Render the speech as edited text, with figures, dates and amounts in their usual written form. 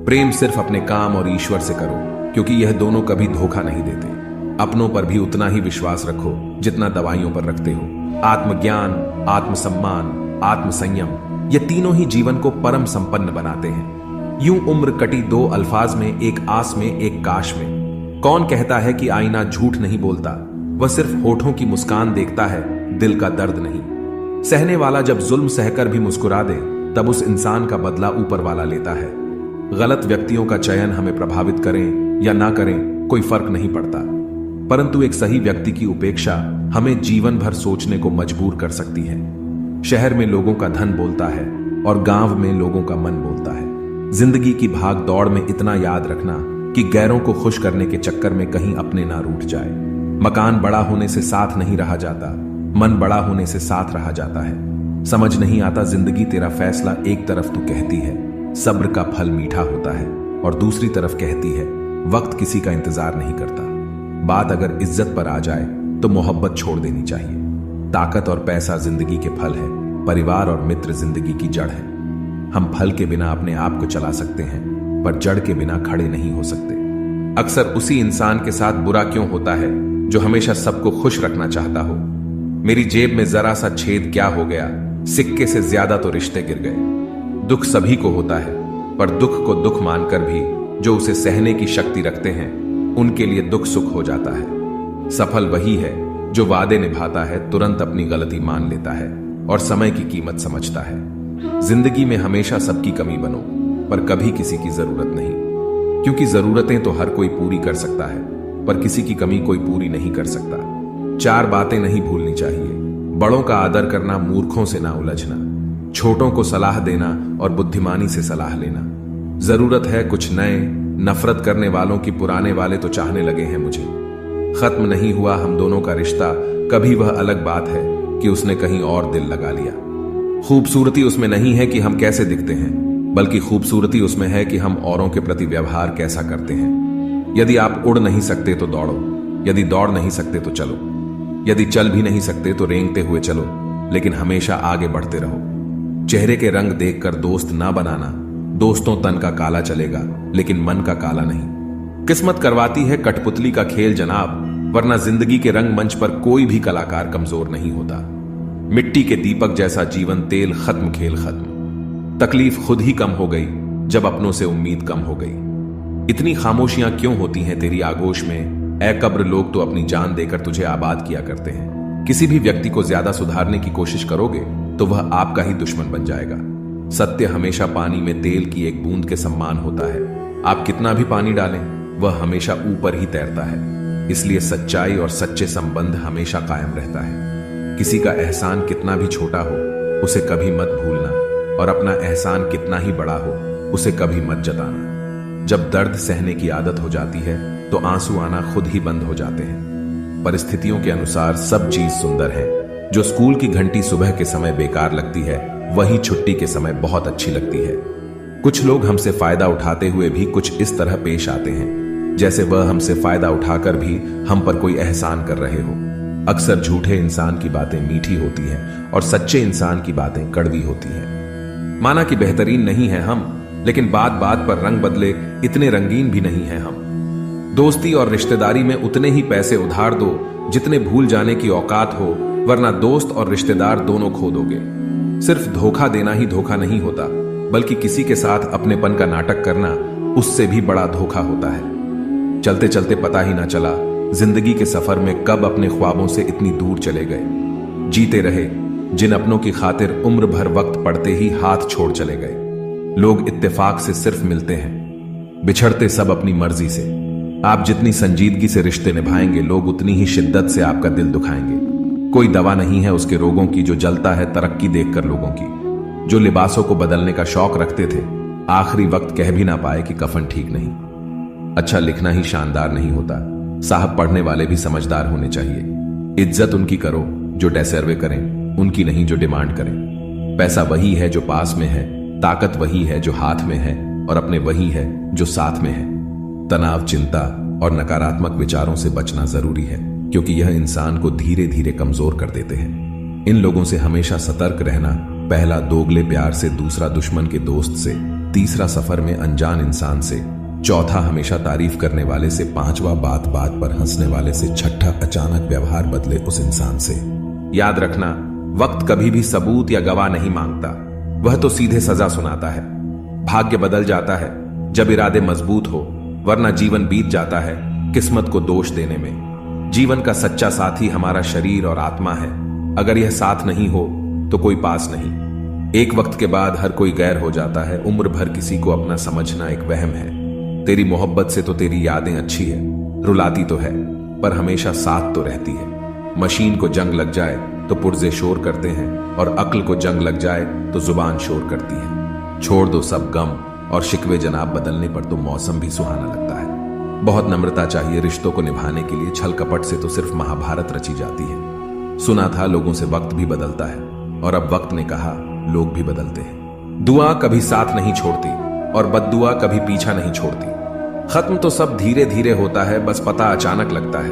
प्रेम सिर्फ अपने काम और ईश्वर से करो, क्योंकि यह दोनों कभी धोखा नहीं देते। अपनों पर भी उतना ही विश्वास रखो जितना दवाइयों पर रखते हो। आत्मज्ञान, आत्मसम्मान, आत्मसंयम, ये तीनों ही जीवन को परम संपन्न बनाते हैं। यूं उम्र कटी दो अल्फाज में, एक आस में, एक काश में। कौन कहता है कि आईना झूठ नहीं बोलता, वह सिर्फ होठों की मुस्कान देखता है, दिल का दर्द नहीं। सहने वाला जब जुल्म सहकर भी मुस्कुरा दे, तब उस इंसान का बदला ऊपर वाला लेता है। गलत व्यक्तियों का चयन हमें प्रभावित करें या ना करें कोई फर्क नहीं पड़ता, परंतु एक सही व्यक्ति की उपेक्षा हमें जीवन भर सोचने को मजबूर कर सकती है। शहर में लोगों का धन बोलता है और गांव में लोगों का मन बोलता है। जिंदगी की भाग दौड़ में इतना याद रखना कि गैरों को खुश करने के चक्कर में कहीं अपने ना रूठ जाए। मकान बड़ा होने से साथ नहीं रहा जाता, मन बड़ा होने से साथ रहा जाता है। समझ नहीं आता जिंदगी तेरा फैसला, एक तरफ तू कहती है सब्र का फल मीठा होता है और दूसरी तरफ कहती है वक्त किसी का इंतजार नहीं करता। बात अगर इज्जत पर आ जाए तो मोहब्बत छोड़ देनी चाहिए। ताकत और पैसा जिंदगी के फल है, परिवार और मित्र जिंदगी की जड़ है। हम फल के बिना अपने आप को चला सकते हैं, पर जड़ के बिना खड़े नहीं हो सकते। अक्सर उसी इंसान के साथ बुरा क्यों होता है जो हमेशा सबको खुश रखना चाहता हो। मेरी जेब में जरा सा छेद क्या हो गया, सिक्के से ज्यादा तो रिश्ते गिर गए। दुख सभी को होता है, पर दुख को दुख मानकर भी जो उसे सहने की शक्ति रखते हैं, उनके लिए दुख सुख हो जाता है। सफल वही है जो वादे निभाता है, तुरंत अपनी गलती मान लेता है और समय की कीमत समझता है। जिंदगी में हमेशा सबकी कमी बनो, पर कभी किसी की जरूरत नहीं, क्योंकि जरूरतें तो हर कोई पूरी कर सकता है, पर किसी की कमी कोई पूरी नहीं कर सकता। 4 बातें नहीं भूलनी चाहिए। बड़ों का आदर करना, मूर्खों से ना उलझना, छोटों को सलाह देना और बुद्धिमानी से सलाह लेना। जरूरत है कुछ नए, नफरत करने वालों की पुराने वाले तो चाहने लगे हैं मुझे। खत्म नहीं हुआ हम दोनों का रिश्ता, कभी वह अलग बात है कि उसने कहीं और दिल लगा लिया। खूबसूरती उसमें नहीं है कि हम कैसे दिखते हैं, बल्कि खूबसूरती उसमें है कि हम औरों के प्रति व्यवहार कैसा करते हैं। यदि आप उड़ नहीं सकते तो दौड़ो, यदि दौड़ नहीं सकते तो चलो, यदि चल भी नहीं सकते तो रेंगते हुए चलो, लेकिन हमेशा आगे बढ़ते रहो। चेहरे के रंग देखकर दोस्त ना बनाना, दोस्तों तन का काला चलेगा लेकिन मन का काला नहीं। किस्मत करवाती है कठपुतली का खेल जनाब, वरना जिंदगी के रंगमंच पर कोई भी कलाकार कमजोर नहीं होता। मिट्टी के दीपक जैसा जीवन तेल खत्म, खेल खत्म। तकलीफ खुद ही कम हो गई जब अपनों से उम्मीद कम हो गई। इतनी खामोशियां क्यों होती हैं तेरी आगोश में, ऐ कब्र लोग तो अपनी जान देकर तुझे आबाद किया करते हैं। किसी भी व्यक्ति को ज्यादा सुधारने की कोशिश करोगे तो वह आपका ही दुश्मन बन जाएगा। सत्य हमेशा पानी में तेल की एक बूंद के समान होता है। आप कितना भी पानी डालें, वह हमेशा ऊपर ही तैरता है। इसलिए सच्चाई और सच्चे संबंध हमेशा कायम रहता है। किसी का एहसान कितना भी छोटा हो, उसे कभी मत भूलना, और अपना एहसान कितना ही बड़ा हो, उसे कभी मत जताना। जब दर्द सहने की आदत हो जाती है तो आंसू आना खुद ही बंद हो जाते हैं। परिस्थितियों के अनुसार सब चीज सुंदर है। जो स्कूल की घंटी सुबह के समय बेकार लगती है, वही छुट्टी के समय बहुत अच्छी लगती है। कुछ लोग हमसे फायदा उठाते हुए भी कुछ इस तरह पेश आते हैं जैसे वह हमसे फायदा उठाकर भी हम पर कोई एहसान कर रहे हो। अक्सर झूठे इंसान की बातें मीठी होती हैं और सच्चे इंसान की बातें कड़वी होती हैं। माना कि बेहतरीन नहीं है हम, लेकिन बात बात पर रंग बदले इतने रंगीन भी नहीं है हम। दोस्ती और रिश्तेदारी में उतने ही पैसे उधार दो जितने भूल जाने की औकात हो, वरना दोस्त और रिश्तेदार दोनों खो दोगे। सिर्फ धोखा देना ही धोखा नहीं होता, बल्कि किसी के साथ अपनेपन का नाटक करना उससे भी बड़ा धोखा होता है। चलते चलते पता ही ना चला जिंदगी के सफर में कब अपने ख्वाबों से इतनी दूर चले गए। जीते रहे जिन अपनों की खातिर उम्र भर वक्त पड़ते ही हाथ छोड़ चले गए। लोग इत्तेफाक से सिर्फ मिलते हैं, बिछड़ते सब अपनी मर्जी से। आप जितनी संजीदगी से रिश्ते निभाएंगे, लोग उतनी ही शिद्दत से आपका दिल दुखाएंगे। कोई दवा नहीं है उसके रोगों की जो जलता है तरक्की देखकर लोगों की। जो लिबासों को बदलने का शौक रखते थे, आखिरी वक्त कह भी ना पाए कि कफन ठीक नहीं। अच्छा लिखना ही शानदार नहीं होता, साहब पढ़ने वाले भी समझदार होने चाहिए। इज्जत उनकी करो जो डेसर्वे करें, उनकी नहीं जो डिमांड करें। पैसा वही है जो पास में है, ताकत वही है जो हाथ में है, और अपने वही है जो साथ में है। तनाव, चिंता और नकारात्मक विचारों से बचना जरूरी है, क्योंकि यह इंसान को धीरे धीरे कमजोर कर देते हैं। इन लोगों से हमेशा सतर्क रहना, पहला दोगले प्यार से, दूसरा दुश्मन के दोस्त से, तीसरा सफर में अनजान इंसान से, चौथा हमेशा तारीफ करने वाले से, पांचवा बात बात पर हंसने वाले से, छठा अचानक व्यवहार बदले उस इंसान से। याद रखना, वक्त कभी भी सबूत या गवाह नहीं मांगता, वह तो सीधे सजा सुनाता है। भाग्य बदल जाता है जब इरादे मजबूत हो, वरना जीवन बीत जाता है किस्मत को दोष देने में। जीवन का सच्चा साथी हमारा शरीर और आत्मा है। अगर यह साथ नहीं हो तो कोई पास नहीं। एक वक्त के बाद हर कोई गैर हो जाता है। उम्र भर किसी को अपना समझना एक वहम है। तेरी मोहब्बत से तो तेरी यादें अच्छी है, रुलाती तो है पर हमेशा साथ तो रहती है। मशीन को जंग लग जाए तो पुर्जे शोर करते हैं, और अक्ल को जंग लग जाए तो जुबान शोर करती है। छोड़ दो सब गम और शिकवे जनाब, बदलने पर तो मौसम भी सुहाना लगता है। बहुत नम्रता चाहिए रिश्तों को निभाने के लिए, छल कपट से तो सिर्फ महाभारत रची जाती है। सुना था लोगों से वक्त भी बदलता है, और अब वक्त ने कहा लोग भी बदलते हैं। दुआ कभी साथ नहीं छोड़ती और बद्दुआ कभी पीछा नहीं छोड़ती। खत्म तो सब धीरे धीरे होता है, बस पता अचानक लगता है।